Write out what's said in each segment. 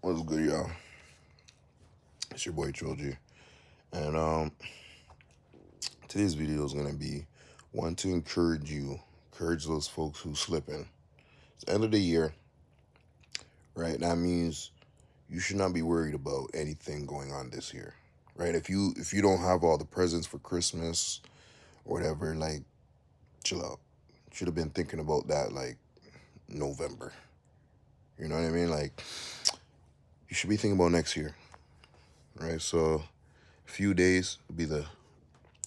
What's good, y'all? It's your boy Trilogy, and today's video is gonna be one to encourage those folks who slipping. It's the end of the year, right? That means you should not be worried about anything going on this year, right? If you don't have all the presents for Christmas or whatever, like chill out. Should have been thinking about that like November. You know what I mean? Like you should be thinking about next year, right? So a few days will be the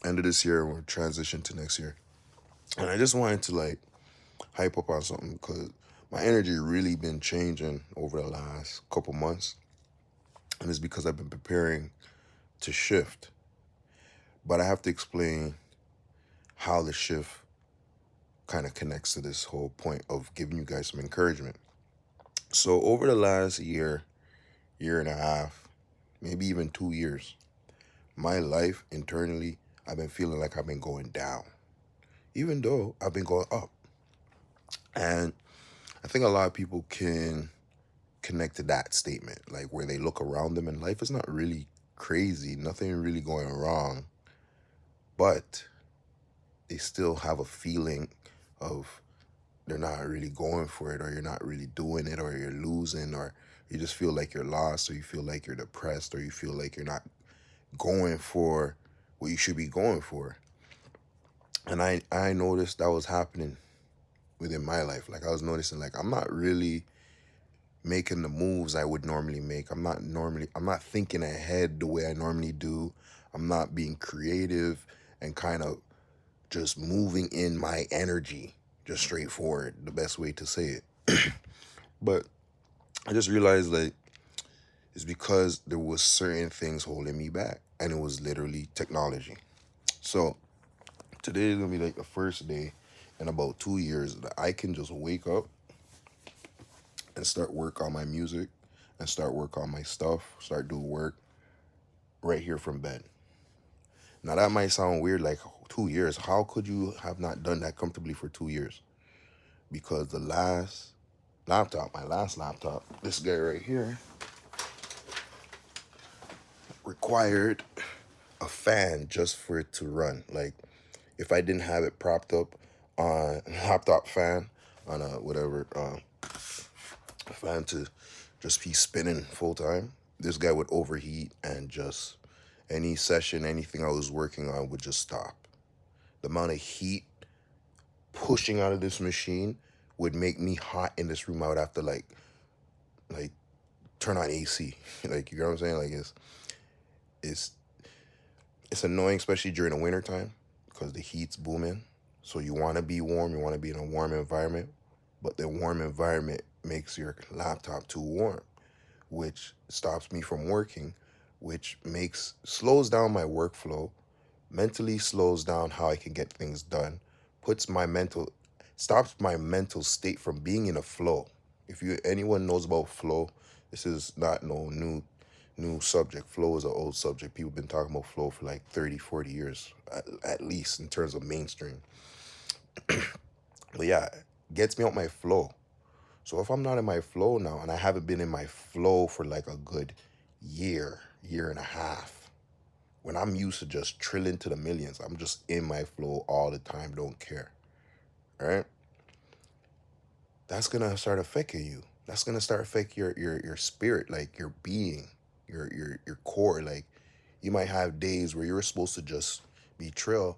end of this year and we'll transition to next year. And I just wanted to like hype up on something because my energy really been changing over the last couple months, and it's because I've been preparing to shift. But I have to explain how the shift kind of connects to this whole point of giving you guys some encouragement. So over the last year and a half, maybe even 2 years, my life internally, I've been feeling like I've been going down, even though I've been going up. And I think a lot of people can connect to that statement, like where they look around them and life is not really crazy, nothing really going wrong, but they still have a feeling of they're not really going for it, or you're not really doing it, or you're losing, or you just feel like you're lost, or you feel like you're depressed, or you feel like you're not going for what you should be going for. And I noticed that was happening within my life. Like I was noticing like I'm not really making the moves I would normally make. I'm not thinking ahead the way I normally do. I'm not being creative and kind of just moving in my energy, just straightforward, the best way to say it. But I just realized that it's because there was certain things holding me back, and it was literally technology. So today is gonna be like the first day in about 2 years that I can just wake up and start work on my music and start work on my stuff, start do work right here from bed. Now that might sound weird, like 2 years. How could you have not done that comfortably for 2 years? Because my last laptop, this guy right here, required a fan just for it to run. Like if I didn't have it propped up on a laptop fan on a whatever fan to just be spinning full time, this guy would overheat and just any session, anything I was working on would just stop. The amount of heat pushing out of this machine would make me hot in this room. I would have to like turn on AC. Like you know what I'm saying? Like it's it's annoying, especially during the winter time because the heat's booming. So you want to be warm, you want to be in a warm environment, but the warm environment makes your laptop too warm, which stops me from working, which makes slows down my workflow, mentally slows down how I can get things done, puts my mental stops my mental state from being in a flow. If you anyone knows about flow, this is not no new subject. Flow is an old subject. People been talking about flow for like 30, 40 years at least in terms of mainstream. But yeah, it gets me out my flow. So if I'm not in my flow now and I haven't been in my flow for like a good year and a half, when I'm used to just trilling to the millions, I'm just in my flow all the time, don't care. Right? That's gonna start affecting you. That's gonna start affect your spirit, like your being, your core. Like you might have days where you're supposed to just be trill,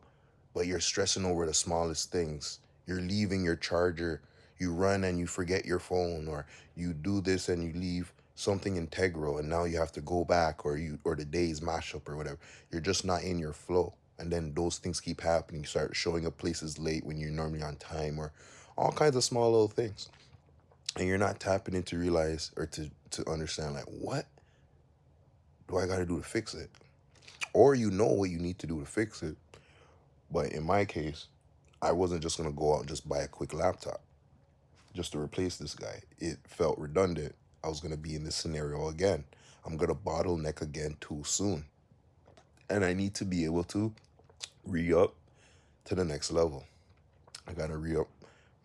but you're stressing over the smallest things. You're leaving your charger, you run and you forget your phone, or you do this and you leave something integral and now you have to go back, or the days mash up or whatever. You're just not in your flow. And then those things keep happening. You start showing up places late when you're normally on time, or all kinds of small little things. And you're not tapping in to realize or to understand like what do I gotta do to fix it? Or you know what you need to do to fix it. But in my case, I wasn't just gonna go out and just buy a quick laptop just to replace this guy. It felt redundant. I was gonna be in this scenario again. I'm gonna bottleneck again too soon. And I need to be able to re up to the next level. I gotta re up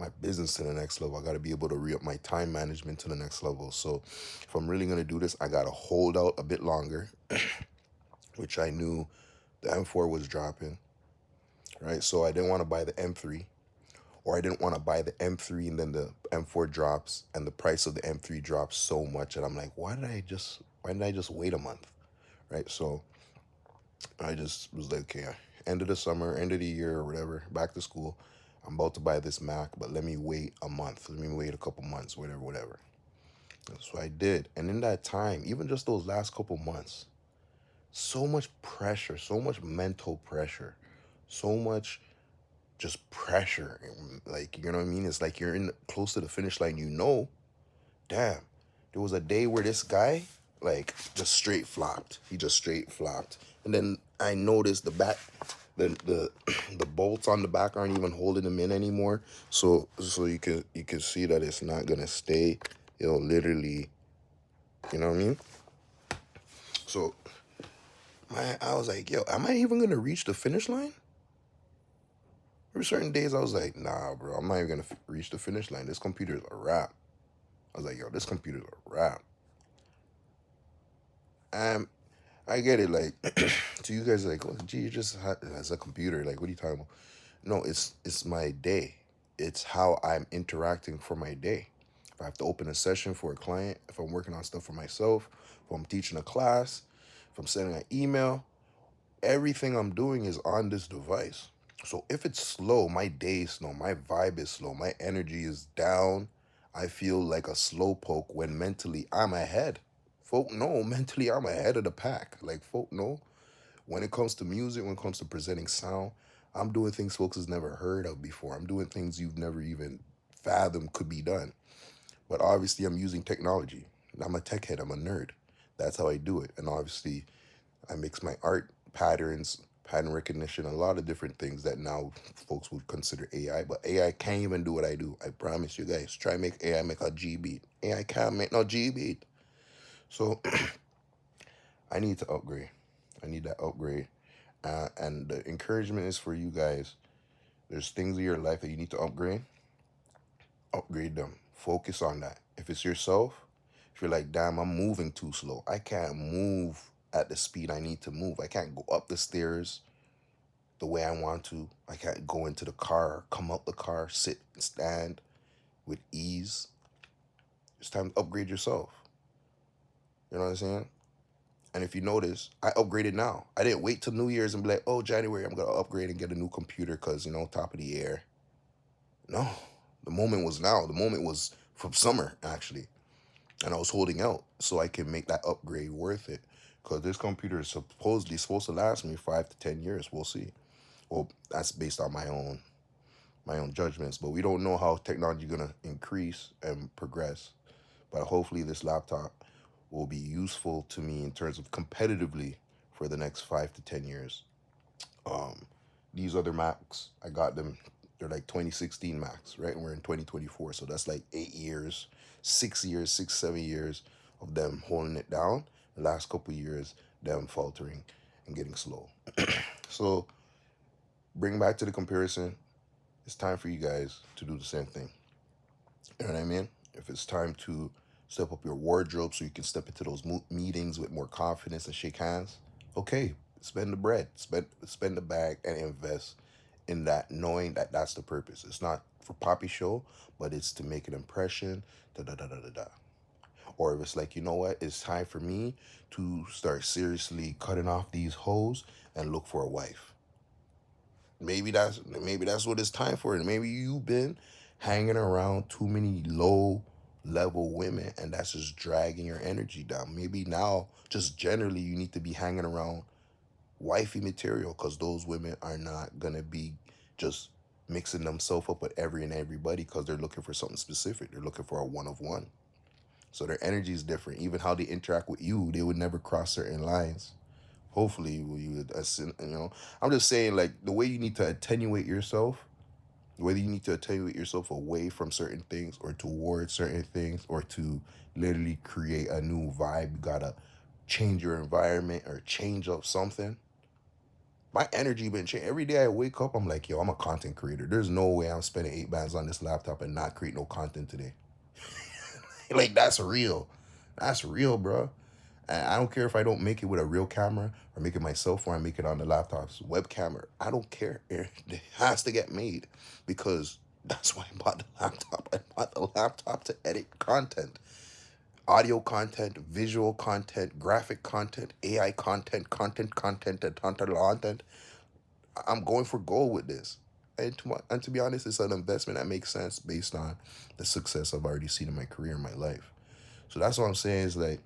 my business to the next level. I got to be able to re up my time management to the next level. So if I'm really going to do this, I got to hold out a bit longer, which I knew the M4 was dropping, right? So I didn't want to buy the M3, or I didn't want to buy the M3 and then the M4 drops and the price of the M3 drops so much. And I'm like, why did I just wait a month? Right. So I just was like, okay, end of the summer, end of the year or whatever, back to school. I'm about to buy this Mac, but let me wait a month. Let me wait a couple months, whatever, whatever. That's what I did. And in that time, even just those last couple months, so much pressure, so much mental pressure, so much just pressure. Like, you know what I mean? It's like you're in close to the finish line, damn, there was a day where this guy, like, just straight flopped. He just straight flopped. And then I noticed the the bolts on the back aren't even holding him in anymore. So you can see that it's not gonna stay. It'll literally, you know what I mean? So I was like, yo, am I even gonna reach the finish line? There were certain days I was like, nah, bro, I'm not even gonna reach the finish line. This computer's a wrap. I was like, yo, this computer's a wrap. Um, I get it. Like, to you guys, like, oh, gee, you just has a computer. Like, what are you talking about? No, it's my day. It's how I'm interacting for my day. If I have to open a session for a client, if I'm working on stuff for myself, if I'm teaching a class, if I'm sending an email, everything I'm doing is on this device. So if it's slow, my day is slow, my vibe is slow, my energy is down. I feel like a slow poke when mentally I'm ahead. Folk know mentally I'm ahead of the pack. Like folk know when it comes to music, when it comes to presenting sound, I'm doing things folks has never heard of before. I'm doing things you've never even fathomed could be done. But obviously I'm using technology. I'm a tech head, I'm a nerd. That's how I do it. And obviously I mix my art patterns, pattern recognition, a lot of different things that now folks would consider AI. But AI can't even do what I do. I promise you guys. Try make AI make a G beat. AI can't make no G beat. So I need to upgrade. I need that upgrade. And the encouragement is for you guys. There's things in your life that you need to upgrade. Upgrade them. Focus on that. If it's yourself, if you're like, damn, I'm moving too slow. I can't move at the speed I need to move. I can't go up the stairs the way I want to. I can't go into the car, come out the car, sit and stand with ease. It's time to upgrade yourself. You know what I'm saying? And if you notice, I upgraded now. I didn't wait till New Year's and be like, oh, January, I'm going to upgrade and get a new computer because, top of the air. No, the moment was now. The moment was from summer, actually. And I was holding out so I can make that upgrade worth it. Because this computer is supposedly supposed to last me 5 to 10 years. We'll see. Well, that's based on my own judgments. But we don't know how technology gonna increase and progress. But hopefully this laptop will be useful to me in terms of competitively for the next 5 to 10 years. Um, these other Macs, I got them. They're like 2016 Macs, right? And we're in 2024, so that's like 8 years, 6 years, 6, 7 years of them holding it down. The last couple years, them faltering and getting slow. So bring back to the comparison. It's time for you guys to do the same thing. You know what I mean? If it's time to step up your wardrobe so you can step into those meetings with more confidence and shake hands, okay, spend the bread, spend the bag, and invest in that, knowing that that's the purpose. It's not for poppy show, but it's to make an impression. Da da da da da da. Or if it's like, you know what, it's time for me to start seriously cutting off these hoes and look for a wife. Maybe that's what it's time for. Maybe you've been hanging around too many low level women and that's just dragging your energy down. Maybe now just generally you need to be hanging around wifey material because those women are not gonna be just mixing themselves up with every and everybody because they're looking for something specific. They're looking for a one of one. So their energy is different. Even how they interact with you, they would never cross certain lines. Hopefully, you would, I'm just saying, like, the way you need to attenuate yourself, whether you need to attenuate yourself away from certain things or towards certain things or to literally create a new vibe, you gotta change your environment or change up something. My energy been changed. Every day I wake up, I'm like, yo, I'm a content creator. There's no way I'm spending 8 bands on this laptop and not create no content today. Like, that's real. That's real, bro. And I don't care if I don't make it with a real camera or make it myself or I make it on the laptop's web camera. I don't care. It has to get made because that's why I bought the laptop. I bought the laptop to edit content, audio content, visual content, graphic content, AI content, and content. I'm going for gold with this. And to be honest, it's an investment that makes sense based on the success I've already seen in my career and my life. So that's what I'm saying is like,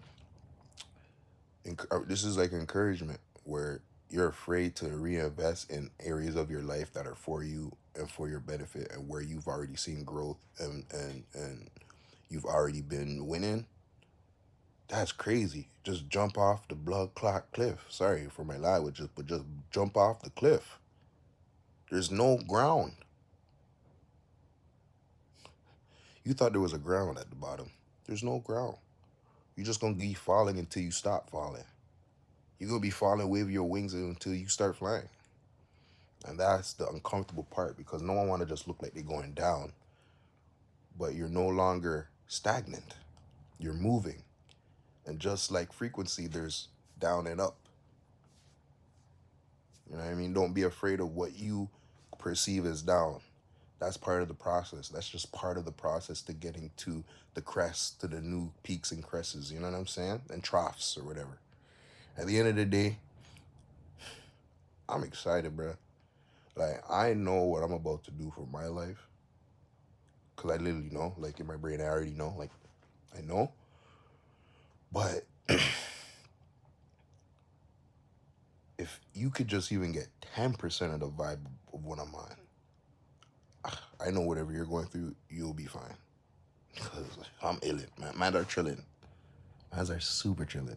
this is like encouragement where you're afraid to reinvest in areas of your life that are for you and for your benefit and where you've already seen growth and you've already been winning. That's crazy. Just jump off the blood clot cliff. Sorry for my language, but just jump off the cliff. There's no ground. You thought there was a ground at the bottom. There's no ground. You're just gonna be falling until you stop falling. You're gonna be falling, wave your wings until you start flying. And that's the uncomfortable part because no one wanna just look like they're going down. But you're no longer stagnant. You're moving. And just like frequency, there's down and up. You know what I mean? Don't be afraid of what you perceive as down. That's part of the process. That's just part of the process to getting to the crest, to the new peaks and crests. You know what I'm saying? And troughs or whatever. At the end of the day, I'm excited, bro. Like, I know what I'm about to do for my life. Because I literally know. Like, in my brain, I already know. Like, I know. But if you could just even get 10% of the vibe of what I'm on, I know whatever you're going through, you'll be fine. Because I'm illin', man. Man are chilling. Mans are super chilling.